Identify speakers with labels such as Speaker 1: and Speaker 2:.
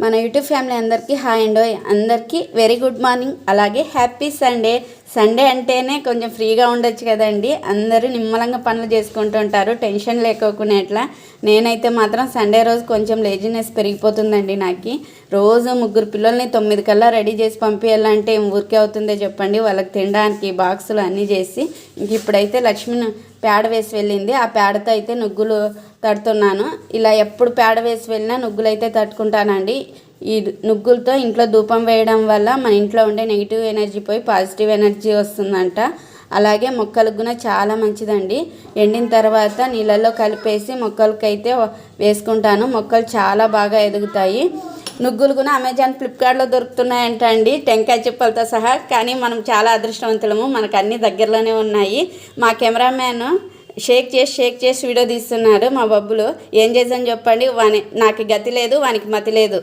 Speaker 1: మన YouTube family అందరికీ hi అండి, అందరికీ వెరీ గుడ్ మార్నింగ్, అలాగే హ్యాపీ సండే. సండే అంటేనే కొంచెం ఫ్రీగా ఉండొచ్చు కదండి. అందరూ నిమ్మలంగా పనులు చేసుకుంటూ ఉంటారు, టెన్షన్ లేకోకునేట్లా. నేనైతే మాత్రం సండే రోజు కొంచెం లేజినెస్ పెరిగిపోతుందండి. నాకు రోజు 3 పిల్లల్ని 9 కల్లా రెడీ చేసి పంపించాలంటే ఊరికే అవుతుందే చెప్పండి. వాళ్ళకి తినడానికి బాక్సులు అన్నీ చేసి, ఇంక ఇప్పుడైతే లక్ష్మిని పేడ వేసి వెళ్ళింది. ఆ పేడతో అయితే నుగ్గులు తడుతున్నాను. ఇలా ఎప్పుడు పేడ వేసి వెళ్ళినా నుగ్గులు అయితే తట్టుకుంటానండి. ఈ నుగ్గులతో ఇంట్లో ధూపం వేయడం వల్ల మన ఇంట్లో ఉండే నెగిటివ్ ఎనర్జీ పోయి పాజిటివ్ ఎనర్జీ వస్తుందంట. అలాగే మొక్కలకు కూడా చాలా మంచిదండి. ఎండిన తర్వాత నీళ్ళల్లో కలిపేసి మొక్కలకైతే వేసుకుంటాను. మొక్కలు చాలా బాగా ఎదుగుతాయి. నుగ్గులు కూడా అమెజాన్, ఫ్లిప్కార్ట్లో దొరుకుతున్నాయంట అండి, టెంకాయ చిప్పలతో సహా. కానీ మనం చాలా అదృష్టవంతులము, మనకు అన్నీ దగ్గరలోనే ఉన్నాయి. మా కెమెరామ్యాన్ షేక్ చేసి వీడియో తీస్తున్నారు. మా బబ్బులు ఏం చేసాను చెప్పండి. నాకు గతి లేదు, వానికి మతి లేదు.